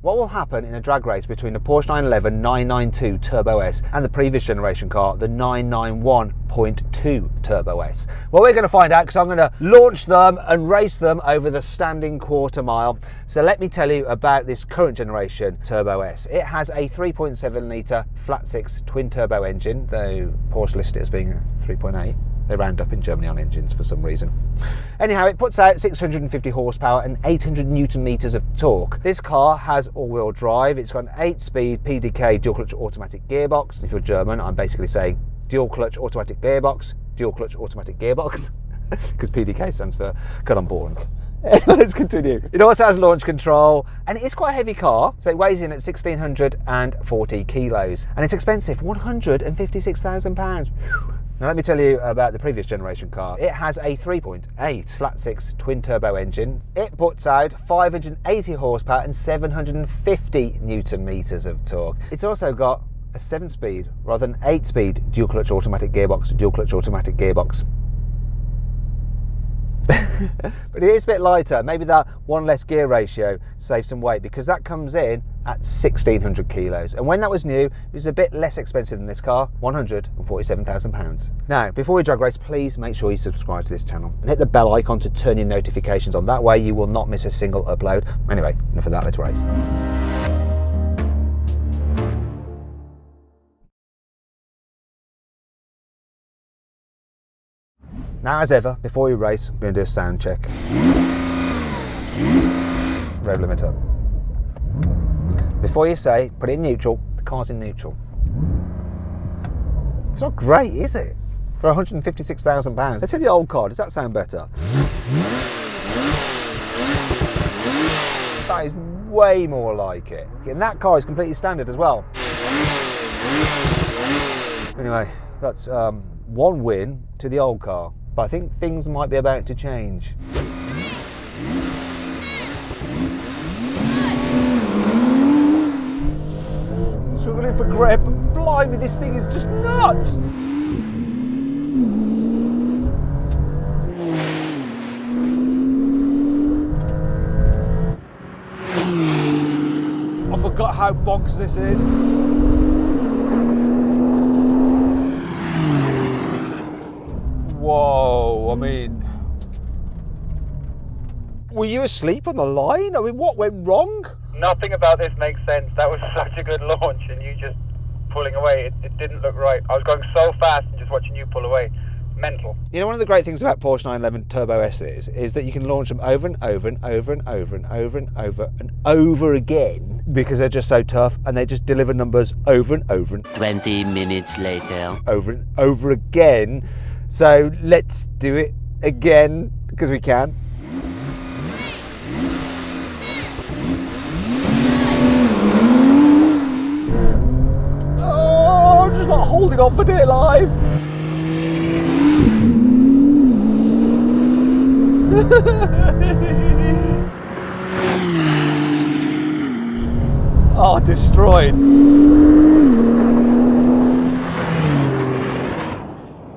What will happen in a drag race between the Porsche 911 992 Turbo S and the previous generation car, the 991.2 Turbo S? Well, we're going to find out because I'm going to launch them and race them over the standing quarter mile. So let me tell you about this current generation Turbo S. It has a 3.7 litre flat six twin turbo engine, though Porsche listed it as being a 3.8. They round up in Germany on engines for some reason. Anyhow, it puts out 650 horsepower and 800 newton meters of torque. This car has all-wheel drive. It's got an 8-speed PDK dual-clutch automatic gearbox. If you're German, I'm basically saying dual-clutch automatic gearbox, dual-clutch automatic gearbox, because PDK stands for cut on boring. Let's continue. It also has launch control, and it is quite a heavy car, so it weighs in at 1,640 kilos, and it's expensive, £156,000. Now let me tell you about the previous generation car. It has a 3.8 flat six twin turbo engine. It puts out 580 horsepower and 750 newton meters of torque. It's also got a 7-speed rather than 8-speed dual clutch automatic gearbox. But it is a bit lighter. Maybe that one less gear ratio saves some weight, because that comes in at 1,600 kilos. And when that was new, it was a bit less expensive than this car, £147,000. Now, before we drag race, please make sure you subscribe to this channel and hit the bell icon to turn your notifications on. That way you will not miss a single upload. Anyway, enough of that, let's race. Now, as ever, before we race, I'm going to do a sound check. Rev limiter. Before you say, put it in neutral, the car's in neutral. It's not great, is it? For £156,000. Let's hit the old car. Does that sound better? That is way more like it. And that car is completely standard as well. Anyway, that's one win to the old car. But I think things might be about to change. Struggling for grip. Blimey, this thing is just nuts! I forgot how bonkers this is. Whoa, I mean, were you asleep on the line? I mean, what went wrong? Nothing about this makes sense. That was such a good launch, and you just pulling away. It didn't look right. I was going so fast and just watching you pull away. Mental. You know, one of the great things about Porsche 911 Turbo S's is that you can launch them over and over and over and over and over and over and over again, because they're just so tough, and they just deliver numbers over and over and 20 minutes later. over and over again. So let's do it again, because we can. Oh, I'm just not holding on for dear life. Oh, destroyed.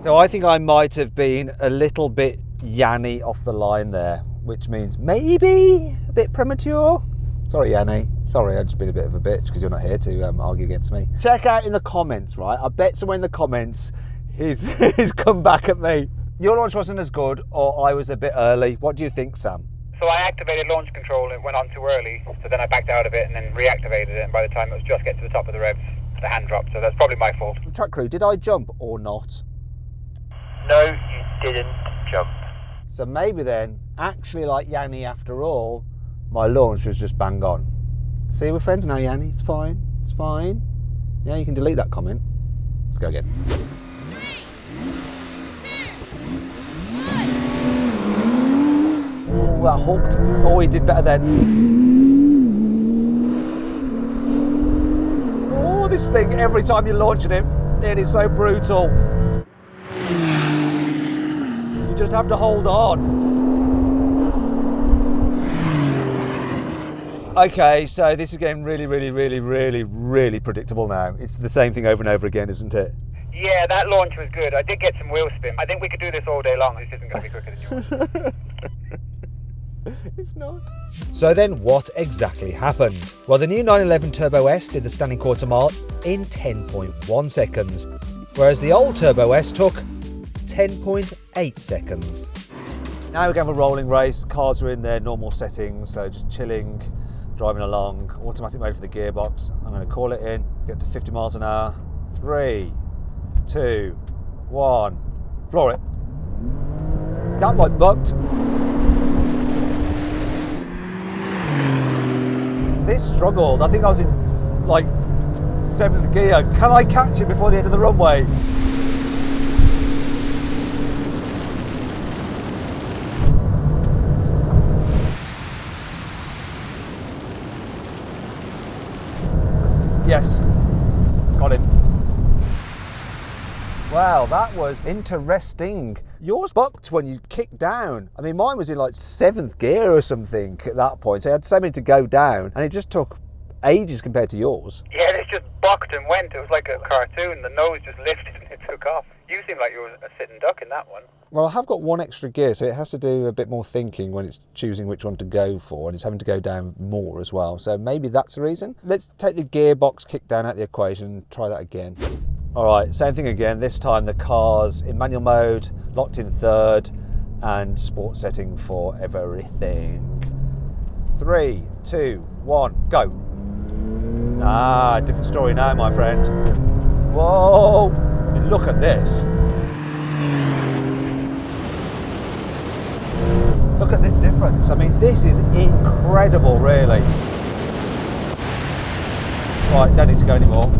So I think I might have been a little bit Yanni off the line there, which means maybe a bit premature. Sorry, Yanni. Sorry, I've just been a bit of a bitch because you're not here to argue against me. Check out in the comments, right? I bet somewhere in the comments he's come back at me. Your launch wasn't as good, or I was a bit early. What do you think, Sam? So I activated launch control and it went on too early, so then I backed out of it and then reactivated it, and by the time it was just getting to the top of the revs, the hand dropped, so that's probably my fault. Track crew, did I jump or not? No, you didn't jump. So maybe then, actually like Yanni after all, my launch was just bang on. See, we're friends now, Yanni. It's fine. It's fine. Yeah, you can delete that comment. Let's go again. 3, 2, 1. Oh, that hooked. Oh, he did better then. Oh, this thing, every time you're launching it is so brutal. You just have to hold on. Okay, so this is getting really predictable now. It's the same thing over and over again, isn't it? Yeah, that launch was good. I did get some wheel spin. I think we could do this all day long. This isn't going to be quicker than yours. It's not. So then what exactly happened? Well, the new 911 Turbo S did the standing quarter mile in 10.1 seconds, whereas the old Turbo S took 10.8 seconds. Now we're going for a rolling race. Cars are in their normal settings, so just chilling, driving along. Automatic mode for the gearbox. I'm going to call it in, get to 50 miles an hour. 3, 2, 1, floor it. That might bucked. This struggled. I think I was in like 7th gear. Can I catch it before the end of the runway? Yes, got him. Wow, that was interesting. Yours bucked when you kicked down. I mean, mine was in like 7th gear or something at that point. So I had so many to go down and it just took ages compared to yours. Yeah, it just bucked and went. It was like a cartoon. The nose just lifted and it took off. You seem like you were a sitting duck in that one. Well, I have got one extra gear, so it has to do a bit more thinking when it's choosing which one to go for, and it's having to go down more as well. So maybe that's the reason. Let's take the gearbox kick down out of the equation and try that again. All right, same thing again. This time the car's in manual mode, locked in 3rd, and sport setting for everything. 3, 2, 1, go. Ah, different story now, my friend. Whoa, I mean, look at this. Look at this difference. I mean, this is incredible, really. Right, don't need to go anymore.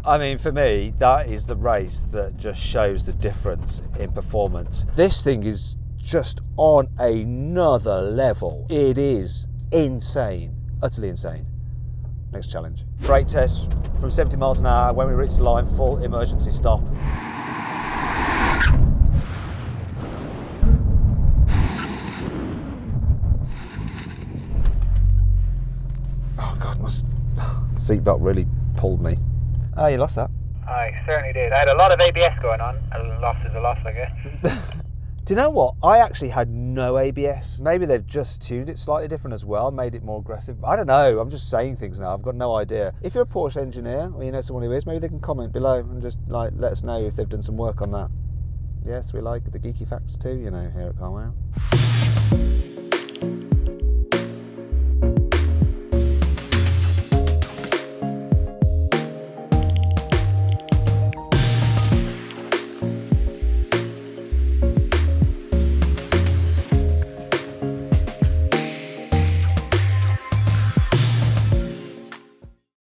I mean, for me, that is the race that just shows the difference in performance. This thing is just on another level. It is insane, utterly insane. Next challenge. Brake test from 70 miles an hour. When we reach the line, full emergency stop. Oh God, my seatbelt really pulled me. Oh, you lost that. I certainly did. I had a lot of ABS going on. A loss is a loss, I guess. Do you know what? I actually had no ABS. Maybe they've just tuned it slightly different as well, made it more aggressive. I don't know. I'm just saying things now. I've got no idea. If you're a Porsche engineer or you know someone who is, maybe they can comment below and just like let us know if they've done some work on that. Yes, we like the geeky facts too, you know, here at Carwow.